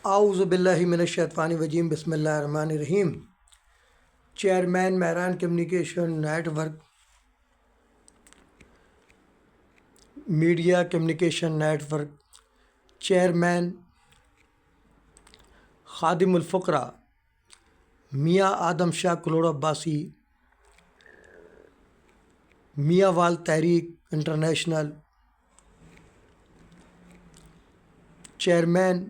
اعوذ باللہ من الشیطان الرجیم بسم اللہ الرحمن الرحیم۔ Chairman Mehran communication network, media communication network, chairman خادم الفقراء میاں آدم شاہ کلوڑ عباسی، میاں وال تحریک انٹرنیشنل، چیئرمین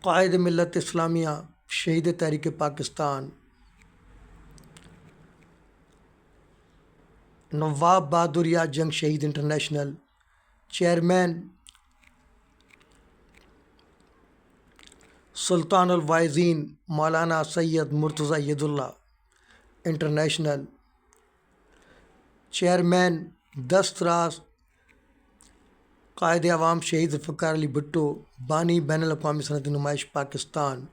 قائد ملت اسلامیہ شہید تحریک پاکستان نواب بہادر یار جنگ شہید انٹرنیشنل، چیئرمین سلطان الواعظین مولانا سید مرتضی ید اللہ انٹرنیشنل، چیئرمین دست راست قائد عوام شہید ذوالفقار علی بھٹو بانی بین الاقوامی صنعتی نمائش پاکستان،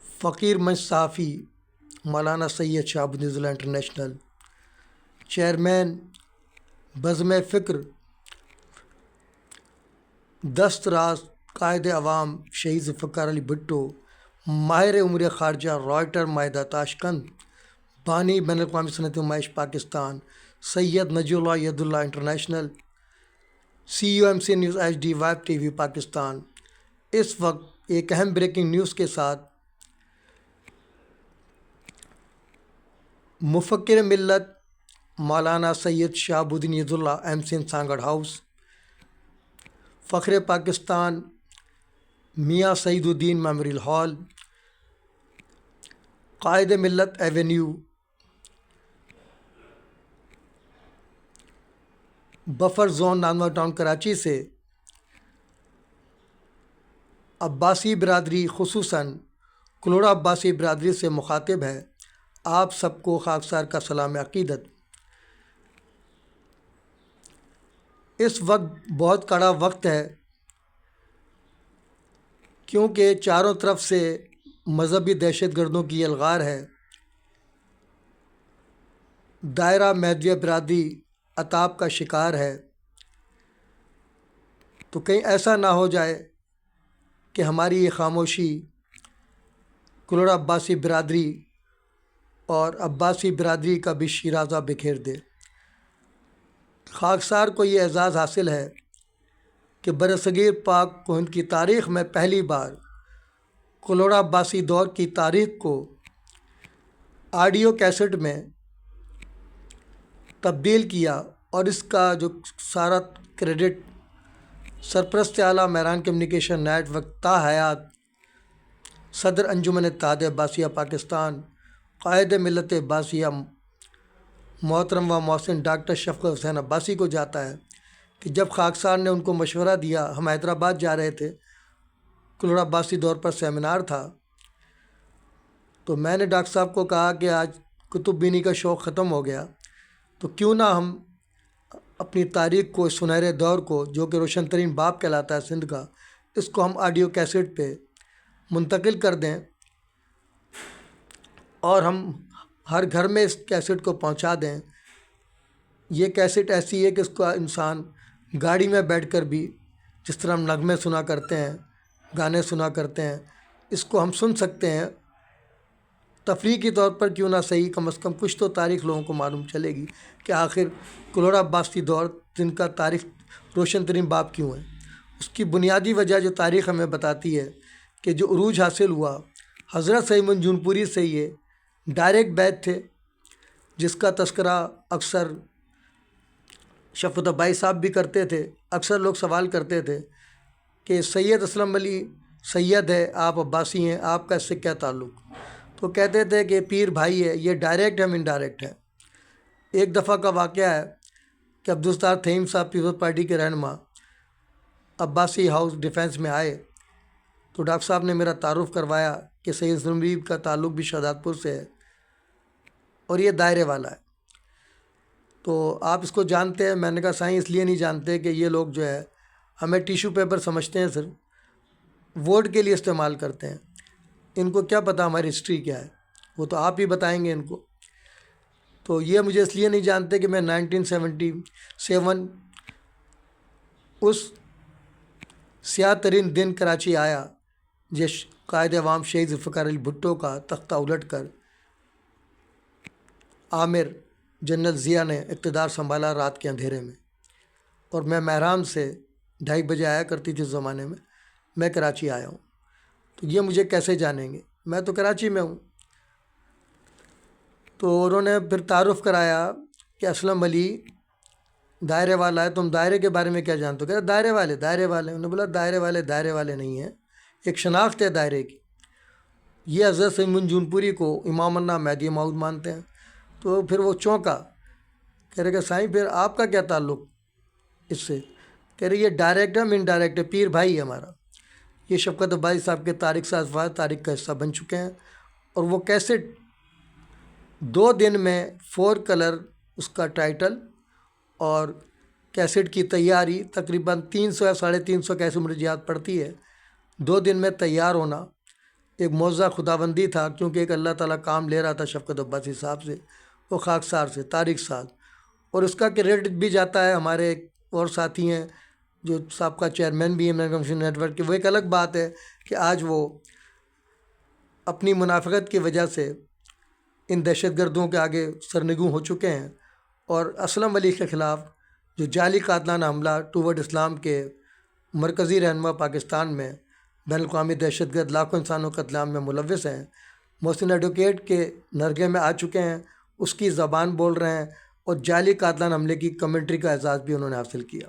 فقیر منچ صحافی مولانا سید شہاب الدین ضلع انٹرنیشنل، چیئرمین بزم فکر دست راست قائد عوام شہید ذوالفقار علی بھٹو ماہر امور خارجہ رائٹر معاہدہ تاشقند بانی بین الاقوامی صنعتی نمائش پاکستان سید نجی اللہ ید اللہ international, CUMC news HD web TV Pakistan. اس وقت ایک اہم بریکنگ نیوز کے ساتھ مفکر ملت مولانا سید شہاب الدین ید اللہ MCN سانگڑ ہاؤس، فخر پاکستان میاں سعید الدین memorial hall, Quaid Millat avenue buffer zone Nanwa town Karachi سے عباسی برادری خصوصاً کلوڑ عباسی برادری سے مخاطب ہے۔ آپ سب کو خاکسار کا سلام عقیدت۔ اس وقت بہت کڑا وقت ہے کیونکہ چاروں طرف سے مذہبی دہشت گردوں کی الغار ہے۔ دائرہ مہدویہ برادری عطاب کا شکار ہے، تو کہیں ایسا نہ ہو جائے کہ ہماری یہ خاموشی کلوڑ عباسی برادری اور عباسی برادری کا بھی شیرازہ بکھیر دے۔ خاکسار کو یہ اعزاز حاصل ہے کہ برصغیر پاک و ہند کی تاریخ میں پہلی بار کلوڑ عباسی دور کی تاریخ کو آڈیو کیسٹ میں تبدیل کیا، اور اس کا جو سارا کریڈٹ سرپرست اعلیٰ مہران کمیونیکیشن نیٹ ورک تا حیات صدر انجمن اتحاد عباسیہ پاکستان قائد ملت عباسیہ محترم و محسن ڈاکٹر شفقت حسین عباسی کو جاتا ہے کہ جب خاکسار نے ان کو مشورہ دیا، ہم حیدرآباد جا رہے تھے، کلوڑ عباسی دور پر سیمینار تھا، تو میں نے ڈاکٹر صاحب کو کہا کہ آج کتب بینی کا شوق ختم ہو گیا، تو کیوں نہ ہم اپنی تاریخ کو، سنہرے دور کو جو کہ روشن ترین باب کہلاتا ہے سندھ کا، اس کو ہم آڈیو کیسٹ پہ منتقل کر دیں اور ہم ہر گھر میں اس کیسٹ کو پہنچا دیں۔ یہ کیسٹ ایسی ہے کہ اس کو انسان گاڑی میں بیٹھ کر بھی، جس طرح ہم نغمے سنا کرتے ہیں، گانے سنا کرتے ہیں، اس کو ہم سن سکتے ہیں۔ تفریح کے طور پر کیوں نہ صحیح، کم از کم کچھ تو تاریخ لوگوں کو معلوم چلے گی کہ آخر کلوڑ عباسی دور جن کا تاریخ روشن ترین باب کیوں ہے۔ اس کی بنیادی وجہ جو تاریخ ہمیں بتاتی ہے کہ جو عروج حاصل ہوا حضرت سعید بن جون پوری سے، یہ ڈائریکٹ بیعت تھے، جس کا تذکرہ اکثر شفقت بھائی صاحب بھی کرتے تھے۔ اکثر لوگ سوال کرتے تھے کہ سید اسلم علی سید ہے، آپ عباسی ہیں، آپ کا اس سے کیا تعلق؟ تو کہتے تھے کہ پیر بھائی ہے، یہ ڈائریکٹ ہے، ہم انڈائریکٹ ہے۔ ایک دفعہ کا واقعہ ہے کہ عبدالستار تھیم صاحب پیپلز پارٹی کے رہنما عباسی ہاؤس ڈیفینس میں آئے، تو ڈاکٹر صاحب نے میرا تعارف کروایا کہ سید زنبیب کا تعلق بھی شہادت پور سے ہے اور یہ دائرے والا ہے۔ تو آپ اس کو جانتے ہیں؟ میں نے کہا سائیں اس لیے نہیں جانتے کہ یہ لوگ جو ہے ہمیں ٹیشو پیپر سمجھتے ہیں، صرف ووٹ کے لیے استعمال کرتے ہیں، ان کو کیا پتہ ہماری ہسٹری کیا ہے، وہ تو آپ ہی بتائیں گے ان کو۔ تو یہ مجھے اس لیے نہیں جانتے کہ میں 1977 اس سیاہ ترین دن کراچی آیا، جس قائد عوام شہید ذوالفقار علی بھٹو کا تختہ الٹ کر عامر جنرل ضیاء نے اقتدار سنبھالا رات کے اندھیرے میں، اور میں مہرام سے 2:30 بجے آیا کرتی تھی اس زمانے میں کراچی آیا ہوں۔ تو یہ مجھے کیسے جانیں گے، میں تو کراچی میں ہوں۔ تو انہوں نے پھر تعارف کرایا کہ اسلم علی دائرے والا ہے، تم دائرے کے بارے میں کیا جانتے ہو؟ کہا دائرے والے۔ انہوں نے بولا دائرے والے نہیں ہیں، ایک شناخت ہے دائرے کی۔ یہ حضرت سید معین جونپوری کو امام اللہ مہدی موعود مانتے ہیں۔ تو پھر وہ چونکا، کہہ رہے کہ سائیں پھر آپ کا کیا تعلق اس سے؟ کہہ رہے یہ ڈائریکٹ ہے، ہم انڈائریکٹ ہے، پیر بھائی ہے ہمارا۔ یہ شفقت عباسی صاحب کے تاریخ سے افواج تاریخ کا حصہ بن چکے ہیں، اور وہ کیسٹ 2 دن میں 4 کلر اس کا ٹائٹل اور کیسٹ کی تیاری تقریباً 300 یا 350 کیسٹ مجھے یاد پڑتی ہے، 2 دن میں تیار ہونا ایک معجزہ خداوندی تھا، کیونکہ ایک اللہ تعالیٰ کام لے رہا تھا شفقت عباسی صاحب سے، وہ خاکسار سے تاریخ ساز۔ اور اس کا کریڈٹ بھی جاتا ہے ہمارے ایک اور ساتھی ہیں جو سابقہ چیئرمین بھی ہیں امن کمیشن نیٹ ورک کے۔ وہ ایک الگ بات ہے کہ آج وہ اپنی منافقت کی وجہ سے ان دہشت گردوں کے آگے سرنگوں ہو چکے ہیں، اور اسلم علی کے خلاف جو جعلی قاتلانہ حملہ ٹوورڈ اسلام کے مرکزی رہنما پاکستان میں بین الاقوامی دہشت گرد لاکھوں انسانوں قتل عام میں ملوث ہیں، محسن ایڈوکیٹ کے نرگے میں آ چکے ہیں، اس کی زبان بول رہے ہیں، اور جعلی قاتلانہ حملے کی کمنٹری کا اعزاز بھی انہوں نے حاصل کیا۔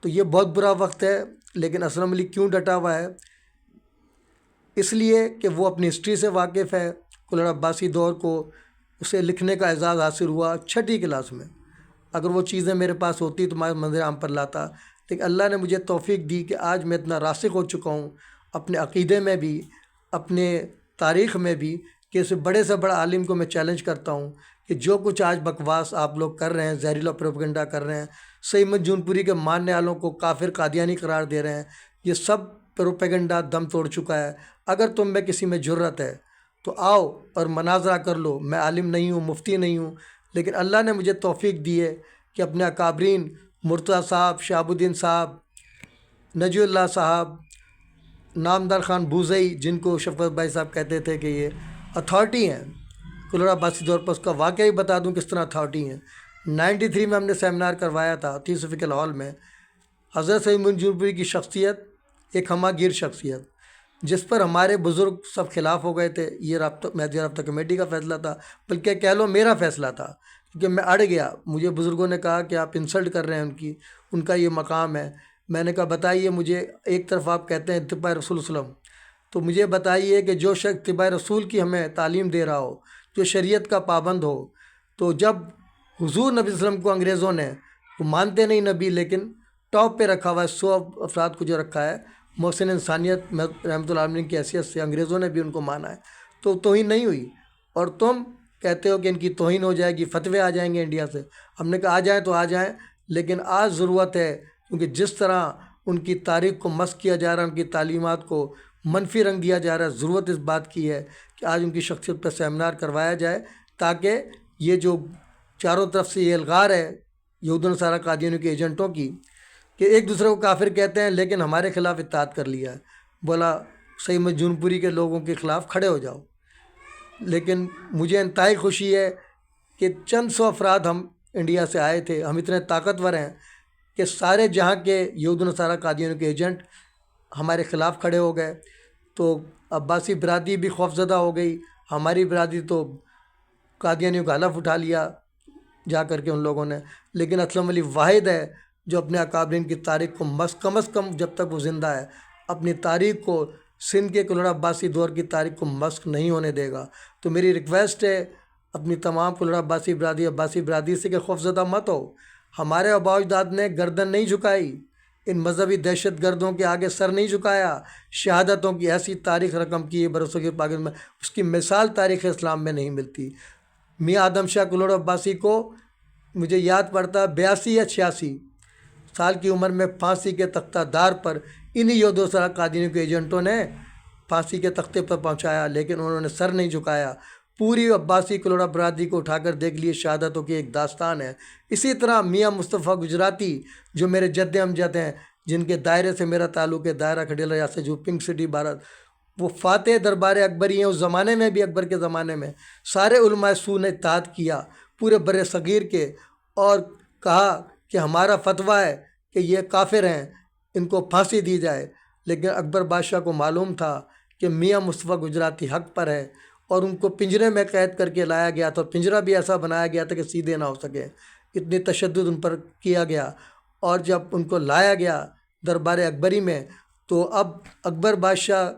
تو یہ بہت برا وقت ہے، لیکن اسلم علی کیوں ڈٹا ہوا ہے؟ اس لیے کہ وہ اپنی ہسٹری سے واقف ہے۔ کلر عباسی دور کو اسے لکھنے کا اعزاز حاصل ہوا 6ٹھی کلاس میں۔ اگر وہ چیزیں میرے پاس ہوتی تو میں منظر عام پر لاتا، لیکن اللہ نے مجھے توفیق دی کہ آج میں اتنا راسخ ہو چکا ہوں اپنے عقیدے میں بھی، اپنے تاریخ میں بھی، کہ اس بڑے سے بڑا عالم کو میں چیلنج کرتا ہوں کہ جو کچھ آج بکواس آپ لوگ کر رہے ہیں، زہریلا پروپیگنڈا کر رہے ہیں، سید معین جونپوری کے ماننے والوں کو کافر قادیانی قرار دے رہے ہیں، یہ سب پروپیگنڈا دم توڑ چکا ہے۔ اگر تم میں کسی میں جرت ہے تو آؤ اور مناظرہ کر لو۔ میں عالم نہیں ہوں، مفتی نہیں ہوں، لیکن اللہ نے مجھے توفیق دی ہے کہ اپنے اکابرین مرتضیٰ صاحب، شہاب الدین صاحب، نجی اللہ صاحب، نامدار خان بوزئی، جن کو شفقت بھائی صاحب کہتے تھے کہ یہ اتھارٹی ہیں کلر عباسی دور پر، اس کا واقعہ ہی بتا دوں کس طرح اتھارٹی ہیں۔ 93 میں ہم نے سیمینار کروایا تھا تھیوسفیکل ہال میں۔ حضرت سید معین جونپوری کی شخصیت ایک ہمہ گیر شخصیت، جس پر ہمارے بزرگ سب خلاف ہو گئے تھے۔ یہ مہدی رابطہ کمیٹی کا فیصلہ تھا، بلکہ کہہ لو میرا فیصلہ تھا، کیونکہ میں اڑ گیا۔ مجھے بزرگوں نے کہا کہ آپ انسلٹ کر رہے ہیں ان کا یہ مقام ہے۔ میں نے کہا بتائیے مجھے، ایک طرف آپ کہتے ہیں اتباع رسول صلی اللہ علیہ وسلم، تو مجھے بتائیے کہ جو شخص اتباع رسول کی ہمیں تعلیم دے رہا ہو، جو شریعت کا پابند ہو، تو جب حضور نبی صلی اللہ علیہ وسلم کو انگریزوں نے، وہ مانتے نہیں نبی، لیکن ٹاپ پہ رکھا ہوا ہے 100 افراد کو جو رکھا ہے محسن انسانیت رحمۃ اللہ علیہ کی حیثیت سے، انگریزوں نے بھی ان کو مانا ہے، تو توہین نہیں ہوئی۔ اور تم کہتے ہو کہ ان کی توہین ہو جائے گی، فتوے آ جائیں گے انڈیا سے۔ ہم نے کہا آ جائیں تو آ جائیں، لیکن آج ضرورت ہے، کیونکہ جس طرح ان کی تاریخ کو مسخ کیا جا رہا ہے، ان کی تعلیمات کو منفی رنگ دیا جا رہا ہے، ضرورت اس بات کی ہے کہ آج ان کی شخصیت پر سیمینار کروایا جائے، تاکہ یہ جو چاروں طرف سے یہ الغار ہے یہود و نصارہ قادیانیوں کے ایجنٹوں کی، کہ ایک دوسرے کو کافر کہتے ہیں لیکن ہمارے خلاف اتحاد کر لیا ہے، بولا سید معین جونپوری کے لوگوں کے خلاف کھڑے ہو جاؤ۔ لیکن مجھے انتہائی خوشی ہے کہ چند 100 افراد ہم انڈیا سے آئے تھے، ہم اتنے طاقتور ہیں کہ سارے جہاں کے یہود و نصارہ قادیانیوں کے ایجنٹ ہمارے خلاف کھڑے ہو گئے، تو عباسی برادری بھی خوفزدہ ہو گئی، ہماری برادری تو قادیانیوں کا حلف اٹھا لیا جا کر کے ان لوگوں نے۔ لیکن اسلم علی واحد ہے جو اپنے اکابرین کی تاریخ کو کم از کم جب تک وہ زندہ ہے، اپنی تاریخ کو، سندھ کے کلر عباسی دور کی تاریخ کو مسخ نہیں ہونے دے گا۔ تو میری ریکویسٹ ہے اپنی تمام کلر عباسی برادری سے کہ خوفزدہ مت ہو۔ ہمارے آباء و اجداد نے گردن نہیں جھکائی، ان مذہبی دہشت گردوں کے آگے سر نہیں جھکایا، شہادتوں کی ایسی تاریخ رقم کی ہے برسوں کے پاکستان میں، اس کی مثال تاریخ اسلام میں نہیں ملتی۔ میاں آدم شاہ کلر عباسی کو مجھے یاد پڑتا 82 یا 86 سال کی عمر میں پھانسی کے تختہ دار پر انہی یہود و نصارہ قادیانیوں کے ایجنٹوں نے پھانسی کے تختے پر پہنچایا، لیکن انہوں نے سر نہیں جھکایا۔ پوری عباسی کلوڑا برادری کو اٹھا کر دیکھ لیے، شہادتوں کی ایک داستان ہے۔ اسی طرح میاں مصطفیٰ گجراتی جو میرے جد امجد ہیں، جن کے دائرے سے میرا تعلق ہے، دائرہ کھڈیلا یا سے جو پنک سٹی بھارت، وہ فاتح دربار اکبری ہیں۔ اس زمانے میں بھی، اکبر کے زمانے میں سارے علماء سو نے اتحاد کیا پورے بر صغیر کے، اور کہا کہ ہمارا فتویٰ ہے کہ یہ کافر ہیں، ان کو پھانسی دی جائے۔ لیکن اکبر بادشاہ کو معلوم تھا کہ میاں مصطفیٰ گجراتی حق پر ہے، اور ان کو پنجرے میں قید کر کے لایا گیا تھا، اور پنجرہ بھی ایسا بنایا گیا تھا کہ سیدھے نہ ہو سکے، اتنی تشدد ان پر کیا گیا۔ اور جب ان کو لایا گیا دربار اکبری میں، تو اب اکبر بادشاہ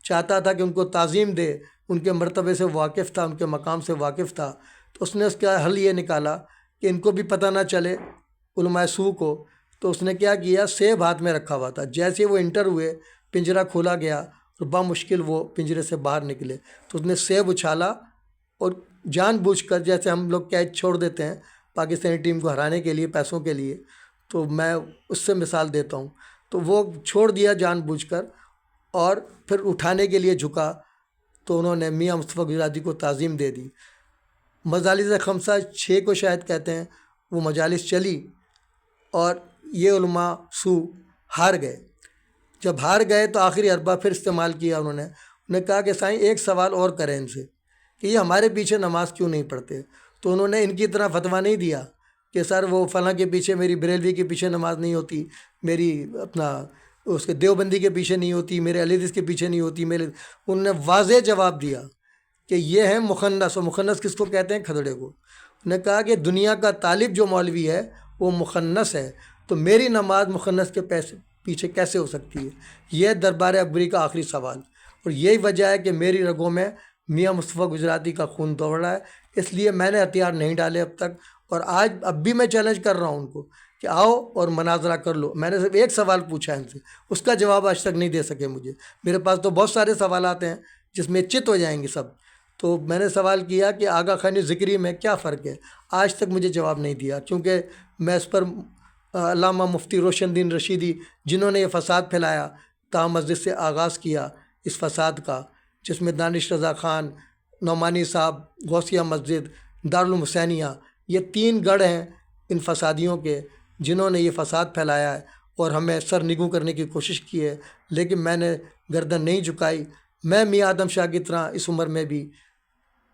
چاہتا تھا کہ ان کو تعظیم دے، ان کے مرتبے سے واقف تھا، ان کے مقام سے واقف تھا، تو اس نے اس کا حل یہ نکالا کہ ان کو بھی پتہ نہ چلے علماء سو کو۔ تو اس نے کیا کیا، سیب ہاتھ میں رکھا ہوا تھا، جیسے وہ انٹر ہوئے پنجرہ کھولا گیا اور بامشکل وہ پنجرے سے باہر نکلے، تو اس نے سیب اچھالا، اور جان بوجھ کر، جیسے ہم لوگ کیچ چھوڑ دیتے ہیں پاکستانی ٹیم کو ہرانے کے لیے پیسوں کے لیے، تو میں اس سے مثال دیتا ہوں، تو وہ چھوڑ دیا جان بوجھ کر، اور پھر اٹھانے کے لیے جھکا، تو انہوں نے میاں مصطفیٰ گجراتی کو تعظیم دے دی۔ مجالس خمسہ 6 کو شاید کہتے ہیں، وہ مجالس چلی، اور یہ علماء سو ہار گئے۔ جب ہار گئے تو آخری اربع پھر استعمال کیا، انہوں نے کہا کہ سائیں ایک سوال اور کریں ان سے کہ یہ ہمارے پیچھے نماز کیوں نہیں پڑھتے؟ تو انہوں نے ان کی طرح فتویٰ نہیں دیا کہ سر وہ فلاں کے پیچھے، میری بریلوی کے پیچھے نماز نہیں ہوتی، میری اپنا اس کے دیوبندی کے پیچھے نہیں ہوتی، میرے علی حدیث کے پیچھے نہیں ہوتی، انہوں نے واضح جواب دیا کہ یہ ہے مخنث، اور مخنث کس کو کہتے ہیں؟ کھدڑے کو۔ انہوں نے کہا کہ دنیا کا طالب جو مولوی ہے وہ مخنث ہے، تو میری نماز مخنث کے پیچھے کیسے ہو سکتی ہے؟ یہ دربار اکبری کا آخری سوال، اور یہی وجہ ہے کہ میری رگوں میں میاں مصطفیٰ گجراتی کا خون دوڑ رہا ہے، اس لیے میں نے ہتھیار نہیں ڈالے اب تک، اور اب بھی میں چیلنج کر رہا ہوں ان کو کہ آؤ اور مناظرہ کر لو۔ میں نے صرف ایک سوال پوچھا ہے ان سے، اس کا جواب آج تک نہیں دے سکے مجھے، میرے پاس تو بہت سارے سوالات ہیں جس میں چت ہو جائیں گے سب۔ تو میں نے سوال کیا کہ آغا خانی ذکری میں کیا فرق ہے، آج تک مجھے جواب نہیں دیا، کیونکہ میں اس پر علامہ مفتی روشن دین رشیدی، جنہوں نے یہ فساد پھیلایا، تا مسجد سے آغاز کیا اس فساد کا، جس میں دانش رضا خان، نعمانی صاحب، غوثیہ مسجد، دارالحسینیہ، یہ 3 گڑھ ہیں ان فسادیوں کے، جنہوں نے یہ فساد پھیلایا ہے اور ہمیں سر نگوں کرنے کی کوشش کی ہے، لیکن میں نے گردن نہیں جھکائی۔ میں میاں آدم شاہ کی طرح اس عمر میں بھی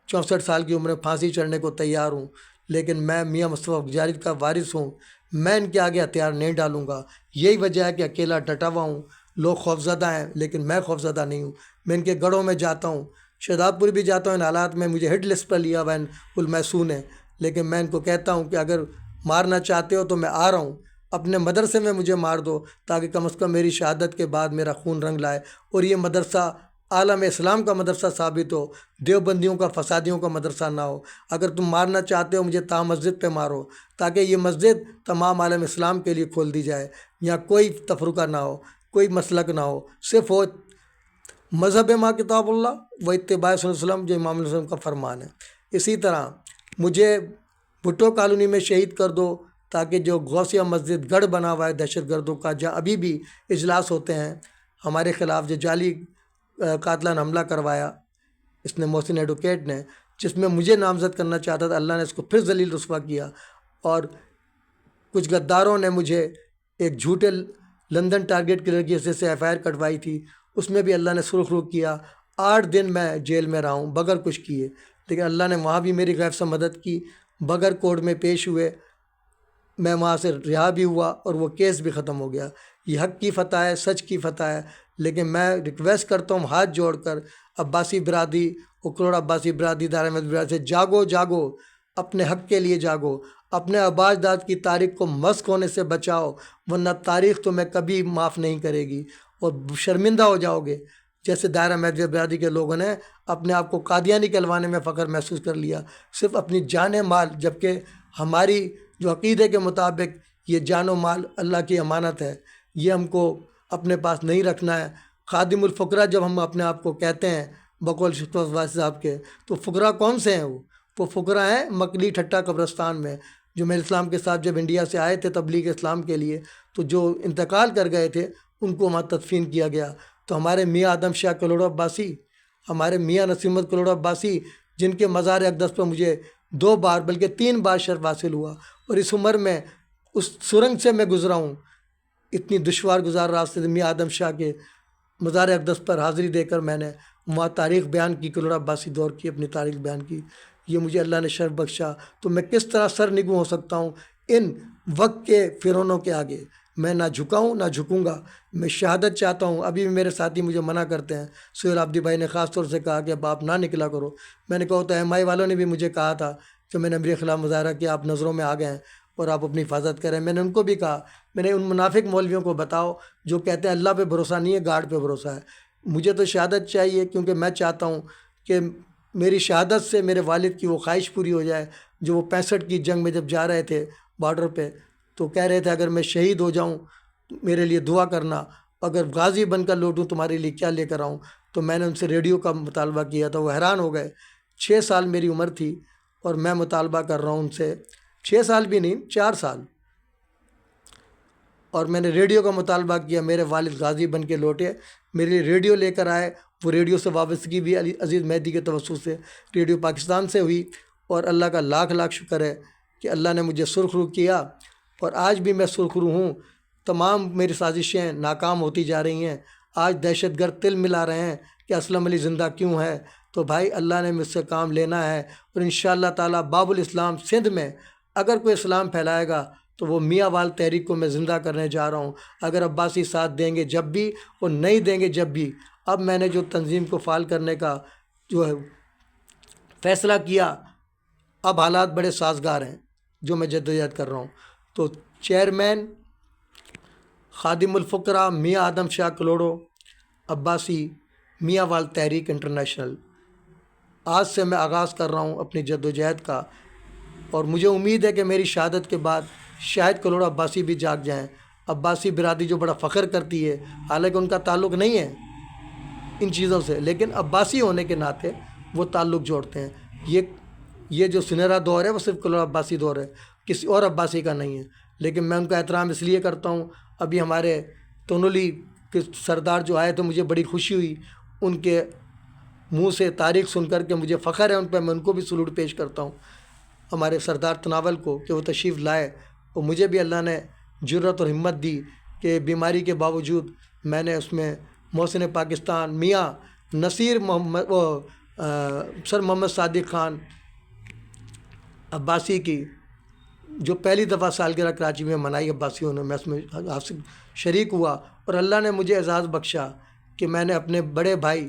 64 سال کی عمر میں پھانسی چڑھنے کو تیار ہوں، لیکن میں میاں مصطفیٰ گجراتی کا وارث ہوں، میں ان کے آگے ہتھیار نہیں ڈالوں گا۔ یہی وجہ ہے کہ اکیلا ڈٹا ہوا ہوں، لوگ خوفزدہ ہیں لیکن میں خوفزدہ نہیں ہوں۔ میں ان کے گڑھوں میں جاتا ہوں، شہداد پور بھی جاتا ہوں، ان حالات میں مجھے ہٹ لسٹ پر لیا ہوا ہے علماء سو نے، لیکن میں ان کو کہتا ہوں کہ اگر مارنا چاہتے ہو تو میں آ رہا ہوں، اپنے مدرسے میں مجھے مار دو، تاکہ کم از کم میری شہادت کے بعد میرا خون رنگ لائے، اور یہ مدرسہ عالم اسلام کا مدرسہ ثابت ہو، دیوبندیوں کا، فسادیوں کا مدرسہ نہ ہو۔ اگر تم مارنا چاہتے ہو مجھے تا مسجد پہ مارو، تاکہ یہ مسجد تمام عالم اسلام کے لیے کھول دی جائے، یہاں کوئی تفرقہ نہ ہو، کوئی مسلک نہ ہو، صرف ہو مذہب ما کتاب اللہ و اتباع صلی اللہ علیہ وسلم، جو امام علیہ وسلم کا فرمان ہے۔ اسی طرح مجھے بھٹو کالونی میں شہید کر دو، تاکہ جو غوثیہ مسجد گڑھ بنا ہوا ہے دہشت گردوں کا، جہاں ابھی بھی اجلاس ہوتے ہیں ہمارے خلاف، جو جعلی قاتلانہ حملہ کروایا اس نے، محسن ایڈوکیٹ نے، جس میں مجھے نامزد کرنا چاہتا تھا، اللہ نے اس کو پھر ذلیل رسوا کیا، اور کچھ غداروں نے مجھے ایک جھوٹے لندن ٹارگیٹ کلر کی وجہ سے FIR کٹوائی تھی، اس میں بھی اللہ نے سرخ رو کیا۔ 8 دن میں جیل میں رہا ہوں بغیر کچھ کیے، لیکن اللہ نے وہاں بھی میری غیب سے مدد کی، بغیر کورٹ میں پیش ہوئے میں وہاں سے رہا بھی ہوا، اور وہ کیس بھی ختم ہو گیا۔ یہ حق کی فتح ہے، سچ کی فتح ہے، لیکن میں ریکویسٹ کرتا ہوں ہاتھ جوڑ کر عباسی برادری، اکروڑ عباسی برادری، دار احمد برادری سے، جاگو جاگو، اپنے حق کے لیے جاگو، اپنے آبا اجداد کی تاریخ کو مسخ ہونے سے بچاؤ، ورنہ تاریخ تمہیں کبھی معاف نہیں کرے گی اور شرمندہ ہو جاؤ گے۔ جیسے دائرہ مہدویہ برادری کے لوگوں نے اپنے آپ کو قادیانی کہلوانے میں فخر محسوس کر لیا، صرف اپنی جان مال، جبکہ ہماری جو عقیدے کے مطابق یہ جان و مال اللہ کی امانت ہے، یہ ہم کو اپنے پاس نہیں رکھنا ہے۔ خادم الفقراء جب ہم اپنے آپ کو کہتے ہیں بقول شفت واسی صاحب کے، تو فقراء کون سے ہیں؟ وہ فقراء ہیں مکلی ٹھٹا قبرستان میں، جو میرے اسلام کے ساتھ جب انڈیا سے آئے تھے تبلیغ اسلام کے لیے، تو جو انتقال کر گئے تھے ان کو وہاں تدفین کیا گیا۔ تو ہمارے میاں آدم شاہ کلوڑ عباسی، ہمارے میاں نصیر احمد کلوڑ عباسی، جن کے مزار اقدس پر مجھے 2 بار بلکہ 3 بار شرف حاصل ہوا، اور اس عمر میں اس سرنگ سے میں گزرا ہوں، اتنی دشوار گزار راستے سے میاں آدم شاہ کے مزار اقدس پر حاضری دے کر میں نے وہاں تاریخ بیان کی، کلوڑا عباسی دور کی اپنی تاریخ بیان کی، یہ مجھے اللہ نے شرف بخشا۔ تو میں کس طرح سر نگو ہو سکتا ہوں ان وقت کے فرعونوں کے آگے؟ میں نہ جھکا ہوں نہ جھکوں گا، میں شہادت چاہتا ہوں۔ ابھی بھی میرے ساتھی مجھے منع کرتے ہیں، سہیل عابدی بھائی نے خاص طور سے کہا کہ اب آپ نہ نکلا کرو۔ میں نے کہا تو ایم آئی والوں نے بھی مجھے کہا تھا کہ میں نے میرے خلاف مظاہرہ کیا، آپ نظروں میں آ گئے ہیں اور آپ اپنی حفاظت کریں۔ میں نے ان کو بھی کہا، میں نے ان منافق مولویوں کو بتاؤ جو کہتے ہیں اللہ پہ بھروسہ نہیں ہے، گاڈ پہ بھروسہ ہے۔ مجھے تو شہادت چاہیے، کیونکہ میں چاہتا ہوں کہ میری شہادت سے میرے والد کی وہ خواہش پوری ہو جائے جو وہ 65 کی جنگ میں جب جا رہے تھے بارڈر پہ، تو کہہ رہے تھے اگر میں شہید ہو جاؤں میرے لیے دعا کرنا، اگر غازی بن کر لوٹوں تمہارے لیے کیا لے کر آؤں۔ تو میں نے ان سے ریڈیو کا مطالبہ کیا تھا، وہ حیران ہو گئے۔ 6 سال میری عمر تھی اور میں مطالبہ کر رہا ہوں ان سے، 6 سال بھی نہیں 4 سال، اور میں نے ریڈیو کا مطالبہ کیا۔ میرے والد غازی بن کے لوٹے، میرے لیے ریڈیو لے کر آئے۔ وہ ریڈیو سے وابستگی بھی عزیز مہدی کے توسط سے ریڈیو پاکستان سے ہوئی، اور اللہ کا لاکھ لاکھ شکر ہے کہ اللہ نے مجھے سرخرو کیا، اور آج بھی میں سرخرو ہوں۔ تمام میری سازشیں ناکام ہوتی جا رہی ہیں۔ آج دہشت گرد تل ملا رہے ہیں کہ اسلم علی زندہ کیوں ہے؟ تو بھائی اللہ نے مجھ سے کام لینا ہے، اور انشاءاللہ تعالی باب الاسلام سندھ میں اگر کوئی اسلام پھیلائے گا تو وہ میاں وال تحریک کو میں زندہ کرنے جا رہا ہوں۔ اگر عباسی ساتھ دیں گے جب بھی، اور نہیں دیں گے جب بھی۔ اب میں نے جو تنظیم کو فعال کرنے کا جو ہے فیصلہ کیا، اب حالات بڑے سازگار ہیں جو میں جدوجہد کر رہا ہوں۔ تو چیئرمین خادم الفقراء میاں آدم شاہ کلوڑو عباسی میاں وال تحریک انٹرنیشنل، آج سے میں آغاز کر رہا ہوں اپنی جدوجہد کا، اور مجھے امید ہے کہ میری شہادت کے بعد شاید کلوڑا عباسی بھی جاگ جائیں۔ عباسی برادری جو بڑا فخر کرتی ہے، حالانکہ ان کا تعلق نہیں ہے ان چیزوں سے، لیکن عباسی ہونے کے ناطے وہ تعلق جوڑتے ہیں۔ یہ جو سنہرا دور ہے وہ صرف کلوڑا عباسی دور ہے، کسی اور عباسی کا نہیں ہے، لیکن میں ان کا احترام اس لیے کرتا ہوں۔ ابھی ہمارے تونلی کے سردار جو آئے تو مجھے بڑی خوشی ہوئی ان کے منہ سے تاریخ سن کر کے، مجھے فخر ہے ان پہ، میں ان کو بھی سلوٹ پیش کرتا ہوں ہمارے سردار تناول کو کہ وہ تشریف لائے، اور مجھے بھی اللہ نے جرأت اور ہمت دی کہ بیماری کے باوجود میں نے اس میں محسن پاکستان میاں نصیر محمد سر محمد صادق خان عباسی کی جو پہلی دفعہ سالگرہ کراچی میں منائی عباسیوں نے، میں اس میں شریک ہوا، اور اللہ نے مجھے اعزاز بخشا کہ میں نے اپنے بڑے بھائی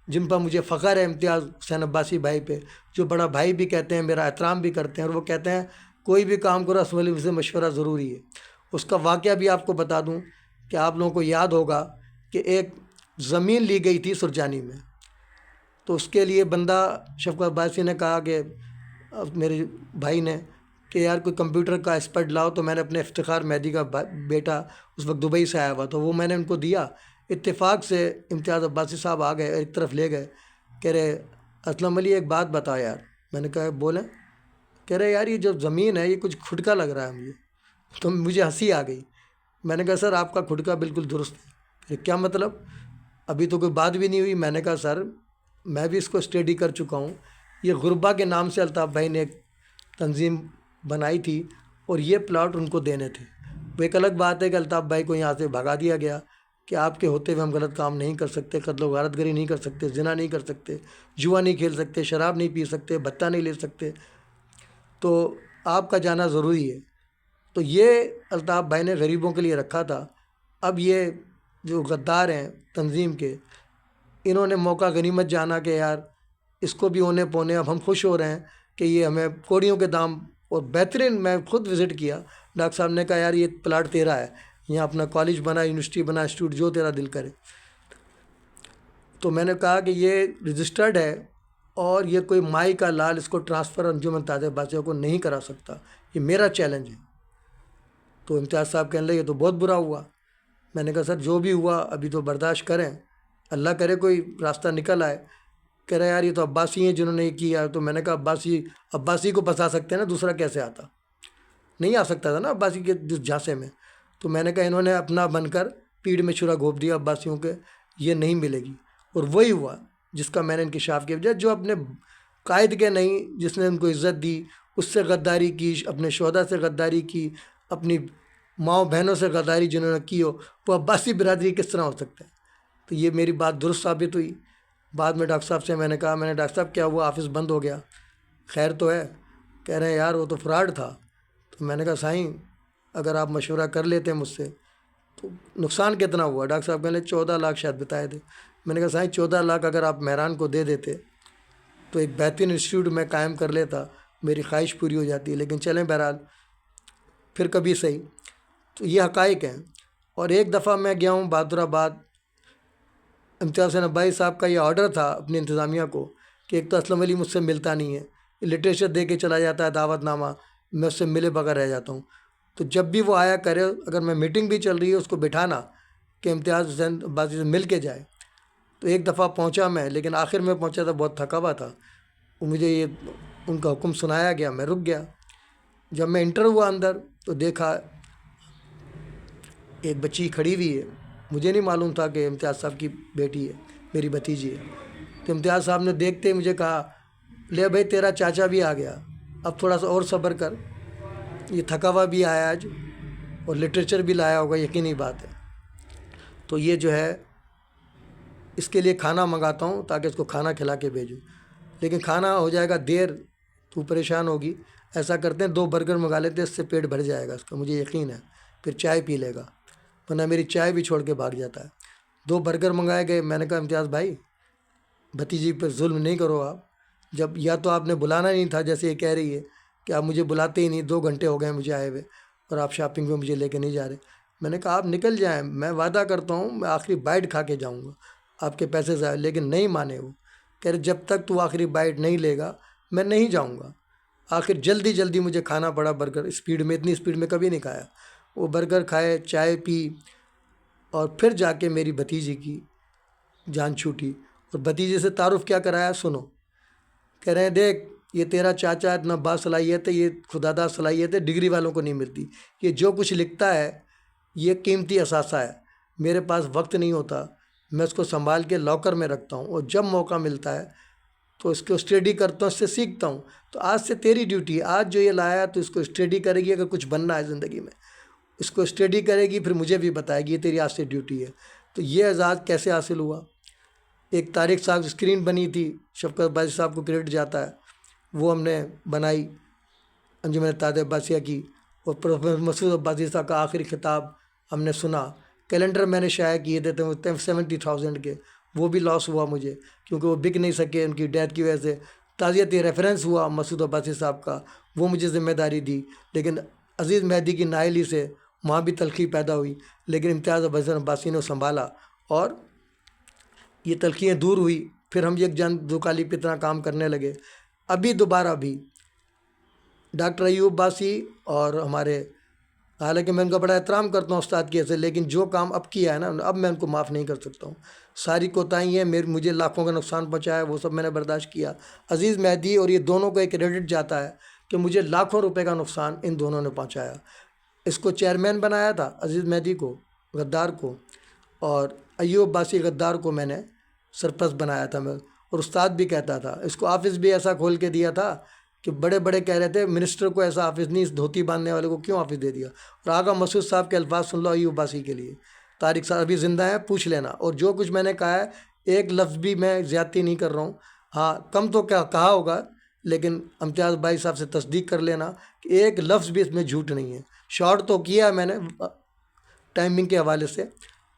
جن پر مجھے فخر ہے، امتیاز حسین عباسی بھائی پہ، جو بڑا بھائی بھی کہتے ہیں، میرا احترام بھی کرتے ہیں، اور وہ کہتے ہیں کوئی بھی کام کرو اسلم علی سے مشورہ ضروری ہے۔ اس کا واقعہ بھی آپ کو بتا دوں کہ آپ لوگوں کو یاد ہوگا کہ ایک زمین لی گئی تھی سرجانی میں، تو اس کے لیے بندہ شفقت عباسی نے کہا کہ میرے بھائی نے کہ یار کوئی کمپیوٹر کا ایکسپرٹ لاؤ، تو میں نے اپنے افتخار مہدی کا بیٹا اس وقت دبئی سے آیا ہوا، تو وہ میں نے ان کو دیا۔ اتفاق سے امتیاز عباسی صاحب آ گئے، ایک طرف لے گئے، کہہ رہے اسلم علی ایک بات بتا یار۔ میں نے کہا بولیں۔ کہہ رہے یار یہ جو زمین ہے یہ کچھ کھٹکا لگ رہا ہے مجھے، تو مجھے ہنسی آ گئی۔ میں نے کہا سر آپ کا کھٹکا بالکل درست ہے۔ کیا مطلب؟ ابھی تو کوئی بات بھی نہیں ہوئی۔ میں نے کہا سر میں بھی اس کو اسٹڈی کر چکا ہوں، یہ غربا کے نام سے الطاف بھائی نے ایک تنظیم بنائی تھی، اور یہ پلاٹ ان کو دینے تھے۔ وہ ایک الگ بات ہے کہ الطاف بھائی کو یہاں سے بھگا دیا گیا کہ آپ کے ہوتے ہوئے ہم غلط کام نہیں کر سکتے، قتل و غارت گری نہیں کر سکتے، زنا نہیں کر سکتے، جوا نہیں کھیل سکتے، شراب نہیں پی سکتے، بھتہ نہیں لے سکتے، تو آپ کا جانا ضروری ہے۔ تو یہ الطاف بھائی نے غریبوں کے لیے رکھا تھا۔ اب یہ جو غدار ہیں تنظیم کے، انہوں نے موقع غنیمت جانا کہ یار اس کو بھی ہونے پونے۔ اب ہم خوش ہو رہے ہیں کہ یہ ہمیں کوڑیوں کے دام، اور بہترین میں خود وزٹ کیا، ڈاکٹر صاحب نے کہا یار یہ پلاٹ تیرا ہے، یہاں اپنا کالج بنا، یونیورسٹی بنا، انسٹیٹیوٹ جو تیرا دل کرے۔ تو میں نے کہا کہ یہ رجسٹرڈ ہے، اور یہ کوئی مائی کا لال اس کو ٹرانسفر انجمن تاج عباسیہ کو نہیں کرا سکتا، یہ میرا چیلنج ہے۔ تو امتیاز صاحب کہنے لگے یہ تو بہت برا ہوا۔ میں نے کہا سر جو بھی ہوا ابھی تو برداشت کریں، اللہ کرے کوئی راستہ نکل آئے۔ کہہ رہے یار یہ تو عباسی ہیں جنہوں نے یہ کیا۔ تو میں نے کہا عباسی کو پھنسا سکتے ہیں نا، دوسرا کیسے آتا؟ نہیں آ سکتا تھا نا عباسی کے جھانسے میں۔ تو میں نے کہا انہوں نے اپنا بن کر پیڑ میں چھرا گھونپ دیا عباسیوں کے، یہ نہیں ملے گی۔ اور وہی ہوا جس کا میں نے انکشاف کیا، جو اپنے قائد کے نہیں، جس نے ان کو عزت دی، اس سے غداری کی، اپنے شہداء سے غداری کی، اپنی ماؤں بہنوں سے غداری جنہوں نے کی ہو وہ عباسی برادری کس طرح ہو سکتا ہے؟ تو یہ میری بات درست ثابت ہوئی۔ بعد میں ڈاکٹر صاحب سے میں نے کہا، میں نے ڈاکٹر صاحب کیا ہوا آفس بند ہو گیا؟ خیر تو ہے؟ کہہ رہے ہیں یار وہ تو فراڈ تھا۔ تو میں نے کہا سائیں اگر آپ مشورہ کر لیتے مجھ سے تو نقصان کتنا ہوا؟ ڈاکٹر صاحب کہنے 14 لاکھ شاید بتائے تھے۔ میں نے کہا سائیں 14 لاکھ اگر آپ مہران کو دے دیتے تو ایک بہترین انسٹیٹیوٹ میں قائم کر لیتا، میری خواہش پوری ہو جاتی، لیکن چلیں بہرحال پھر کبھی صحیح۔ تو یہ حقائق ہیں۔ اور ایک دفعہ میں گیا ہوں بہادر آباد، امتیاز حسین عباسی صاحب کا یہ آرڈر تھا اپنی انتظامیہ کو کہ ایک تو اسلم علی مجھ سے ملتا نہیں ہے، لٹریچر دے کے چلا جاتا ہے دعوت نامہ، میں اس سے ملے بغیر رہ جاتا ہوں۔ تو جب بھی وہ آیا کرے، اگر میں میٹنگ بھی چل رہی ہے اس کو بٹھانا کہ امتیاز حسین عباسی سے مل کے جائے۔ تو ایک دفعہ پہنچا میں، لیکن آخر میں پہنچا تھا بہت تھکا ہوا تھا، مجھے یہ ان کا حکم سنایا گیا، میں رک گیا۔ جب میں انٹر ہوا اندر تو دیکھا ایک بچی کھڑی ہوئی ہے، مجھے نہیں معلوم تھا کہ امتیاز صاحب کی بیٹی ہے، میری بھتیجی ہے۔ تو امتیاز صاحب نے دیکھتے ہی مجھے کہا لے بھائی تیرا چاچا بھی آ گیا، اب تھوڑا سا اور صبر کر، یہ تھکا ہوا بھی آیا آج اور لٹریچر بھی لایا ہوگا، یقینی بات ہے۔ تو یہ جو ہے اس کے لیے کھانا منگاتا ہوں تاکہ اس کو کھانا کھلا کے بھیجوں، لیکن کھانا ہو جائے گا دیر، تو پریشان ہوگی۔ ایسا کرتے ہیں 2 برگر منگا لیتے ہیں، اس سے پیٹ بھر جائے گا اس کا، مجھے یقین ہے، پھر چائے پی لے گا، ورنہ میری چائے بھی چھوڑ کے بھاگ جاتا ہے۔ 2 برگر منگائے گئے، میں نے کہا امتیاز بھائی بھتیجی پہ ظلم نہیں کرو آپ، جب یا تو آپ نے بلانا نہیں تھا جیسے یہ کہہ رہی ہے کہ آپ مجھے بلاتے ہی نہیں، 2 گھنٹے ہو گئے مجھے آئے ہوئے اور آپ شاپنگ میں مجھے لے کے نہیں جا رہے۔ میں نے کہا آپ نکل جائیں، میں وعدہ کرتا ہوں میں آخری بائٹ کھا کے جاؤں گا، آپ کے پیسے ضائع، لیکن نہیں مانے وہ، کہہ رہے جب تک تو آخری بائٹ نہیں لے گا میں نہیں جاؤں گا۔ آخر جلدی جلدی مجھے کھانا پڑا برگر، اسپیڈ میں، اتنی اسپیڈ میں کبھی نہیں کھایا۔ وہ برگر کھائے، چائے پی، اور پھر جا کے میری بھتیجی کی جان چھوٹی، اور بھتیجے سے تعارف کیا کرایا سنو، کہہ رہے ہیں دیکھ یہ تیرا چاچا اتنا باصلاحیت ہے، یہ خداداد صلاحیت ہے، ڈگری والوں کو نہیں ملتی، یہ جو کچھ لکھتا ہے یہ قیمتی اثاثہ ہے، میرے پاس وقت نہیں ہوتا، میں اس کو سنبھال کے لاکر میں رکھتا ہوں، اور جب موقع ملتا ہے تو اس کو اسٹڈی کرتا ہوں، اس سے سیکھتا ہوں۔ تو آج سے تیری ڈیوٹی ہے، آج جو یہ لایا تو اس کو اسٹڈی کرے گی، اگر کچھ بننا ہے زندگی میں اس کو اسٹڈی کرے گی، پھر مجھے بھی بتائے گی، یہ تیری آج سے ڈیوٹی ہے۔ تو یہ اعزاز کیسے حاصل ہوا؟ ایک طارق صاحب اسکرین بنی تھی، شفقت عباسی صاحب کو کریڈٹ جاتا ہے، وہ ہم نے بنائی انجمن اتحاد عباسیہ کی، اور پروفیسر مسعود عباسی صاحب کا آخری خطاب ہم نے سنا۔ کیلنڈر میں نے شائع کیے تھے 70,000 کے، وہ بھی لاس ہوا مجھے کیونکہ وہ بک نہیں سکے ان کی ڈیتھ کی وجہ سے۔ تعزیت ریفرنس ہوا مسعود عباسی صاحب کا، وہ مجھے ذمہ داری دی، لیکن عزیز مہدی کی نااہلی سے وہاں بھی تلخی پیدا ہوئی، لیکن امتیاز حسین عباسی نے سنبھالا اور یہ تلخیاں دور ہوئی، پھر ہم یک جان دو کالی پہ اتنا کام کرنے لگے۔ ابھی دوبارہ بھی ڈاکٹر ایوب باسی اور ہمارے، حالانکہ میں ان کا بڑا احترام کرتا ہوں استاد کی حیثیت، لیکن جو کام اب کیا ہے نا اب میں ان کو معاف نہیں کر سکتا ہوں۔ ساری کوتاہی ہیں، مجھے لاکھوں کا نقصان پہنچایا، وہ سب میں نے برداشت کیا۔ عزیز مہدی اور یہ دونوں کو ایک کریڈٹ جاتا ہے کہ مجھے لاکھوں روپے کا نقصان ان دونوں نے پہنچایا۔ اس کو چیئرمین بنایا تھا عزیز مہدی کو، غدار کو، اور ایوب باسی غدار کو میں نے سرپرست بنایا تھا میں، اور استاد بھی کہتا تھا، اس کو آفس بھی ایسا کھول کے دیا تھا کہ بڑے بڑے کہہ رہے تھے منسٹر کو ایسا آفس نہیں، اس دھوتی باندھنے والے کو کیوں آفس دے دیا۔ اور آغا مسعود صاحب کے الفاظ سن لو ایوب باسی کے لیے، طارق صاحب ابھی زندہ ہیں پوچھ لینا، اور جو کچھ میں نے کہا ہے ایک لفظ بھی میں زیادتی نہیں کر رہا ہوں، ہاں کم تو کیا کہا ہوگا، لیکن امتیاز بھائی صاحب سے تصدیق کر لینا کہ ایک لفظ بھی اس میں جھوٹ نہیں ہے۔ شارٹ تو کیا ہے میں نے ٹائمنگ کے حوالے سے،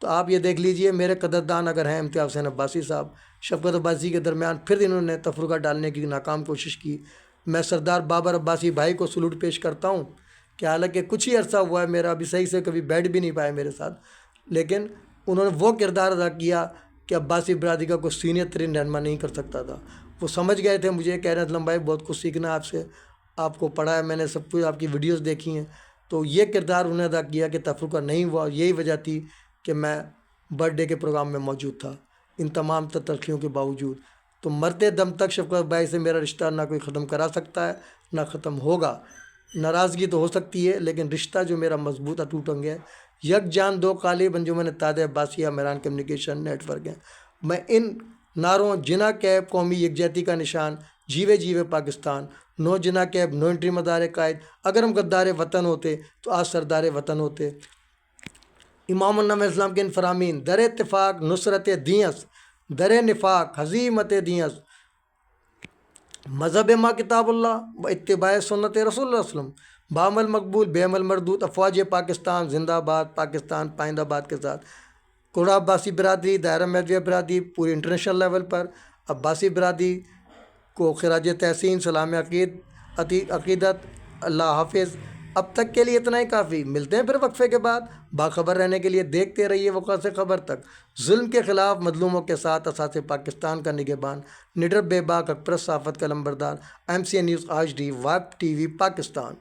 تو آپ یہ دیکھ لیجئے میرے قدردان اگر ہیں امتیاز حسین عباسی صاحب، شفقت عباسی کے درمیان پھر انہوں نے تفرقہ ڈالنے کی ناکام کوشش کی۔ میں سردار بابر عباسی بھائی کو سلوٹ پیش کرتا ہوں کہ حالانکہ کچھ ہی عرصہ ہوا ہے میرا، ابھی صحیح سے کبھی بیٹھ بھی نہیں پائے میرے ساتھ، لیکن انہوں نے وہ کردار ادا کیا کہ عباسی برادری کا کوئی سینئر ترین رہنما نہیں کر سکتا تھا۔ وہ سمجھ گئے تھے مجھے، کہہ رہے اسلم بھائی بہت کچھ سیکھنا ہے آپ سے، آپ کو پڑھا ہے میں نے، سب کچھ آپ کی ویڈیوز دیکھی ہیں، تو یہ کردار انہوں نے ادا کیا کہ تفرقہ نہیں ہوا، اور یہی وجہ تھی کہ میں برتھ ڈے کے پروگرام میں موجود تھا ان تمام تلخیوں کے باوجود۔ تو مرتے دم تک شفقت بھائی سے میرا رشتہ نہ کوئی ختم کرا سکتا ہے نہ ختم ہوگا، ناراضگی تو ہو سکتی ہے لیکن رشتہ جو میرا مضبوط اٹوٹ گیا ہے۔ یک جان دو قالب انجمن اتحاد عباسیہ مہران کمیونیکیشن نیٹ ورک ہیں، میں ان نعروں جناح کیب قومی یکجہتی کا نشان، جیوے جیوے پاکستان، نو جنا کیب، نو انٹری مدار قائد۔ اگر ہم غدار وطن ہوتے تو آج سردار وطن ہوتے۔ امام النعم اسلام کے ان فرامین: در اتفاق نصرت دینس، در نفاق حزیمت دینس، مذہب ما کتاب اللہ و اتباع سنت رسول اللہ علیہ وسلم، بعمل مقبول بے عمل مردود۔ افواج پاکستان زندہ آباد، پاکستان پائندہ آباد کے ساتھ۔ کوڑا عباسی برادری، دائرہ میدویہ برادری پوری انٹرنیشنل لیول پر عباسی برادری کو خراج تحسین، سلام عقیدت، اللہ حافظ۔ اب تک کے لیے اتنا ہی کافی، ملتے ہیں پھر وقفے کے بعد۔ باخبر رہنے کے لیے دیکھتے رہیے وقت سے خبر تک۔ ظلم کے خلاف مظلوموں کے ساتھ اساس پاکستان کا نگہبان، نڈر بے باک اکپرس صحافت کا لمبردار، MCA نیوز آج ڈی، ویب TV پاکستان۔